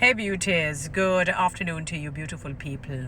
Hey beauties, good afternoon to you beautiful people.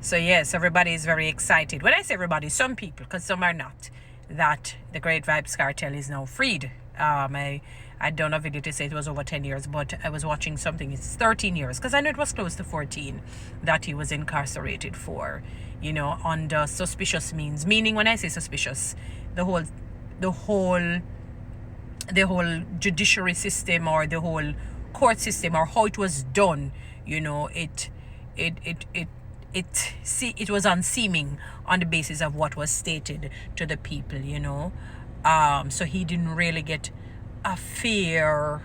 So yes, everybody is very excited. When I say everybody, some people, because some are not, that the Great Vibes Cartel is now freed. I don't know video to say it was over 10 years, but I was watching something, it's 13 years, because I know it was close to 14 that he was incarcerated for, under suspicious means. Meaning, when I say suspicious, the whole judiciary system, or the whole court system, or how it was done, it was unseeming on the basis of what was stated to the people, so he didn't really get a fair,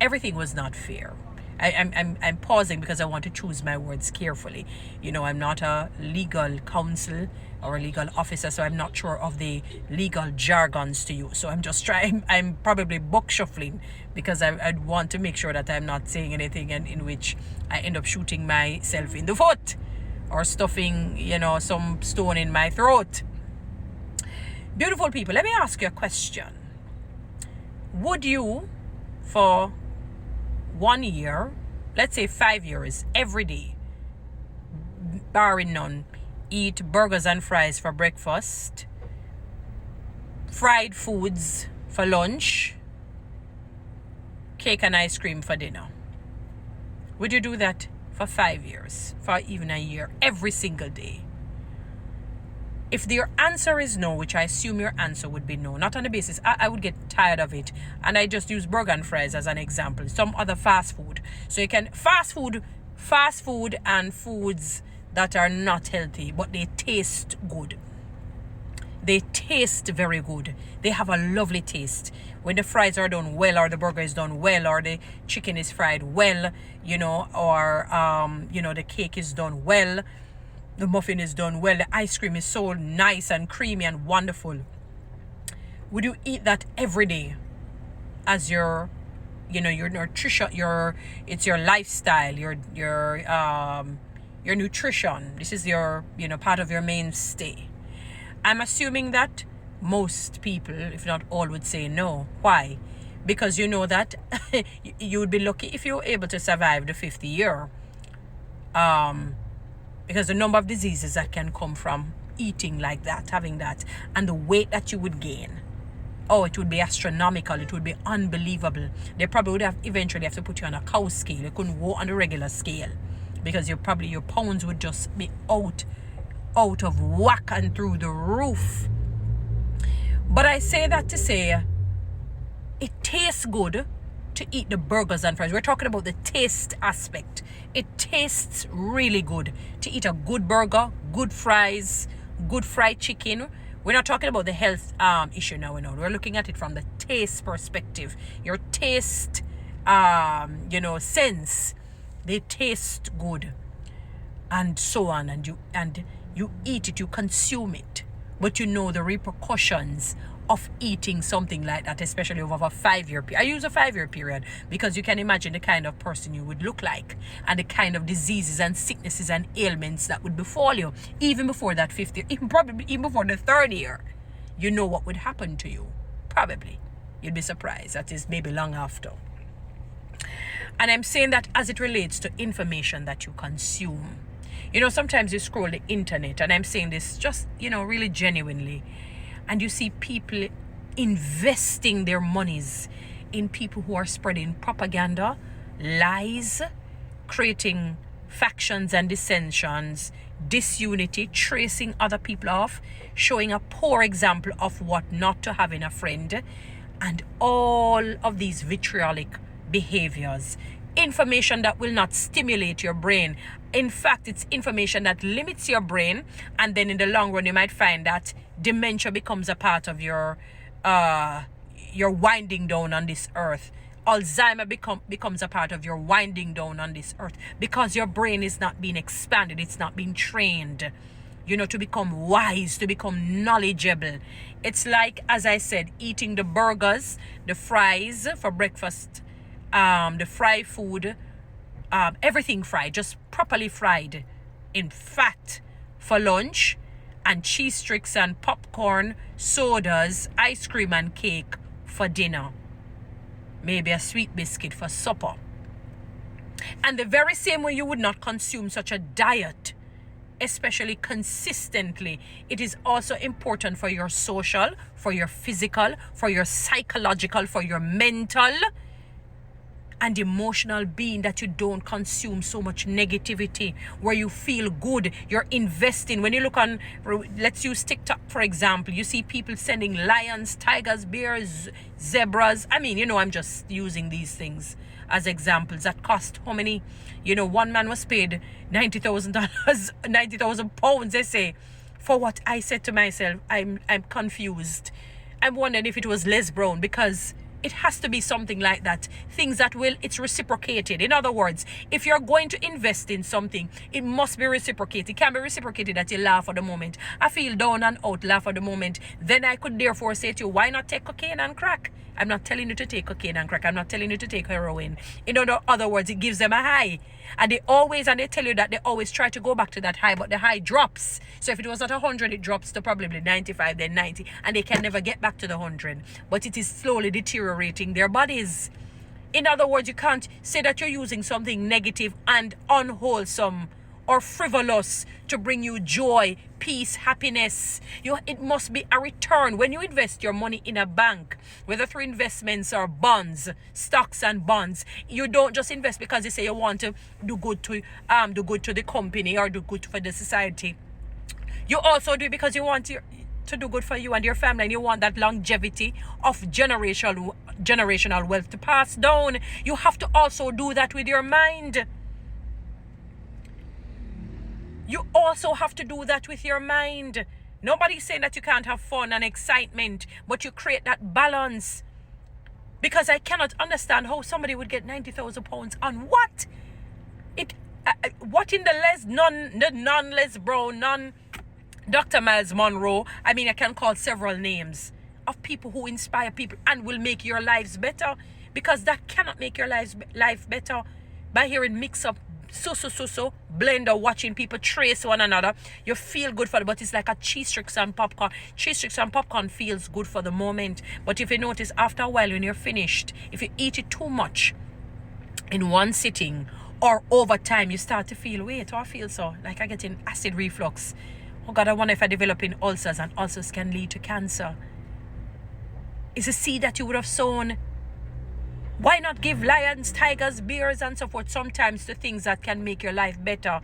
everything was not fair. I'm pausing because I want to choose my words carefully. I'm not a legal counsel or a legal officer, so I'm not sure of the legal jargons to you. So I'm just trying, I'm probably book shuffling because I want to make sure that I'm not saying anything in which I end up shooting myself in the foot or stuffing, some stone in my throat. Beautiful people, let me ask you a question. Would you, for 1 year, let's say 5 years, every day, barring none, eat burgers and fries for breakfast, fried foods for lunch, cake and ice cream for dinner? Would you do that for 5 years, for even a year, every single day? If your answer is no, which I assume your answer would be no, not on the basis, I would get tired of it. And I just use burger and fries as an example. Some other fast food. So you can, fast food and foods that are not healthy, but they taste good. They taste very good. They have a lovely taste. When the fries are done well, or the burger is done well, or the chicken is fried well, or, the cake is done well, the muffin is done well, the ice cream is so nice and creamy and wonderful. Would you eat that every day as your nutrition, it's your lifestyle, your nutrition? This is your, part of your mainstay. I'm assuming that most people, if not all, would say no. Why? Because you know that you would be lucky if you were able to survive the 50th year. Because the number of diseases that can come from eating like that, having that, and the weight that you would gain, it would be astronomical. It would be unbelievable. They probably would eventually have to put you on a cow scale. You couldn't walk on the regular scale because your pounds would just be out of whack and through the roof. But I say that to say, it tastes good to eat the burgers and fries. We're talking about the taste aspect. It tastes really good to eat a good burger, good fries, good fried chicken. We're not talking about the health issue now. We're looking at it from the taste perspective. Your taste, sense. They taste good, and so on. And you eat it, you consume it, but you know the repercussions of eating something like that, especially over a 5-year period. I use a 5-year period because you can imagine the kind of person you would look like and the kind of diseases and sicknesses and ailments that would befall you even before that 50th year, even before the 3rd year. You know what would happen to you. Probably. You'd be surprised. That is maybe long after. And I'm saying that as it relates to information that you consume. Sometimes you scroll the internet, and I'm saying this just, really genuinely, and you see people investing their monies in people who are spreading propaganda, lies, creating factions and dissensions, disunity, tracing other people off, showing a poor example of what not to have in a friend, and all of these vitriolic behaviors. Information that will not stimulate your brain. In fact, it's information that limits your brain, and then in the long run you might find that dementia becomes a part of your winding down on this earth. Alzheimer becomes a part of your winding down on this earth, because your brain is not being expanded, it's not being trained, to become wise, to become knowledgeable. It's like, as I said, eating the burgers, the fries for breakfast, the fried food, everything fried, just properly fried in fat for lunch, and cheese sticks and popcorn, sodas, ice cream and cake for dinner. maybe a sweet biscuit for supper. And the very same way you would not consume such a diet, especially consistently, it is also important for your social, for your physical, for your psychological, for your mental and emotional being, that you don't consume so much negativity, where you feel good, you're investing. When you look on, let's use TikTok for example, you see people sending lions, tigers, bears, zebras. I mean, I'm just using these things as examples that cost how many? One man was paid $90,000, 90,000 pounds, they say, for what. I said to myself, I'm confused. I'm wondering if it was Les Brown, because it has to be something like that. Things that it's reciprocated. In other words, if you're going to invest in something, it must be reciprocated. It can be reciprocated that you laugh at the moment. I feel down and out, laugh at the moment. Then I could therefore say to you, why not take cocaine and crack? I'm not telling you to take cocaine and crack. I'm not telling you to take heroin. In other words, it gives them a high. And they tell you that they always try to go back to that high, but the high drops. So if it was at 100, it drops to probably 95, then 90. And they can never get back to the 100. But it is slowly deteriorating their bodies. In other words, you can't say that you're using something negative and unwholesome or frivolous to bring you joy, peace, happiness. It must be a return. When you invest your money in a bank, whether through investments or bonds, stocks and bonds, you don't just invest because you say you want to do good to the company or do good for the society. You also do it because you want to do good for you and your family, and you want that longevity of generational wealth to pass down. You have to also do that with your mind. You also have to do that with your mind. Nobody's saying that you can't have fun and excitement, but you create that balance. Because I cannot understand how somebody would get 90,000 pounds on what? What in the non-Les Brown, non-Dr. Miles Monroe? I mean, I can call several names of people who inspire people and will make your lives better. Because that cannot make your life better by hearing mix up so blend, or watching people trace one another. You feel good for it, but it's like a cheese sticks and popcorn. Cheese sticks and popcorn feels good for the moment, but if you notice, after a while when you're finished, if you eat it too much in one sitting or over time, you start to feel, wait, I feel so like I get in acid reflux. Oh God, I wonder if I develop in ulcers, and ulcers can lead to cancer. It's a seed that you would have sown. Why not give lions, tigers, bears, and so forth sometimes to things that can make your life better?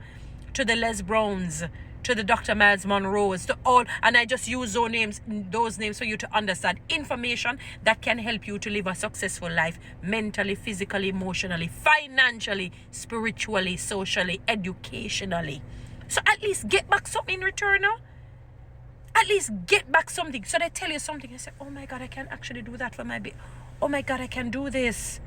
To the Les Browns, to the Dr. Miles Monroes, to all. And I just use those names for you to understand information that can help you to live a successful life, mentally, physically, emotionally, financially, spiritually, socially, educationally. So at least get back something in return, no? At least get back something. So they tell you something, you say, oh my God, I can actually do that for my baby. Oh my God, I can do this.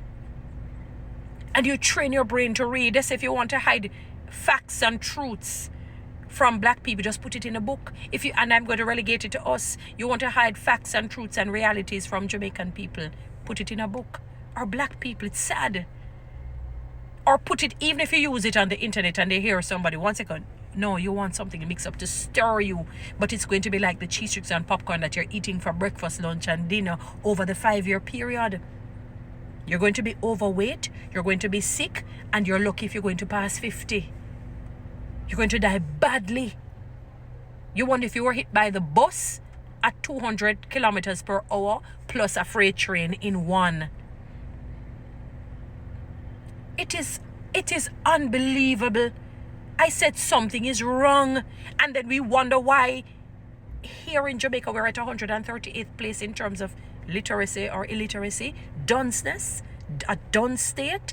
And you train your brain to read. They say if you want to hide facts and truths from black people, just put it in a book. And I'm going to relegate it to us. You want to hide facts and truths and realities from Jamaican people, put it in a book. Or black people, it's sad. Or put it, even if you use it on the internet and they hear somebody, 1 second. No, you want something to mix up to stir you. But it's going to be like the cheese sticks and popcorn that you're eating for breakfast, lunch, and dinner over the 5-year period. You're going to be overweight, you're going to be sick, and you're lucky if you're going to pass 50. You're going to die badly. You wonder if you were hit by the bus at 200 kilometers per hour plus a freight train in one. It is unbelievable. I said something is wrong, and then we wonder why here in Jamaica we're at 138th place in terms of literacy or illiteracy, dunceness, a done state.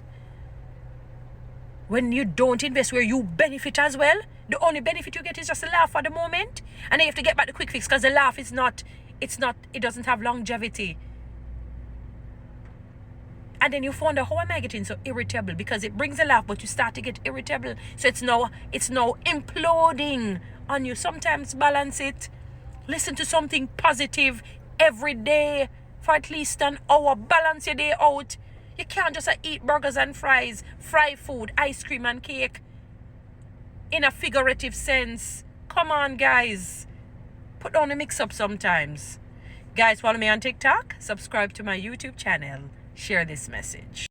When you don't invest where you benefit as well, the only benefit you get is just a laugh at the moment, and then you have to get back the quick fix because the laugh it doesn't have longevity. And then you wonder, how am I getting so irritable? Because it brings a laugh, but you start to get irritable. So it's now imploding on you. Sometimes balance it. Listen to something positive every day for at least an hour. Balance your day out. You can't just eat burgers and fries, fry food, ice cream and cake in a figurative sense. Come on, guys. Put down the mix up sometimes. Guys, follow me on TikTok. Subscribe to my YouTube channel. share this message.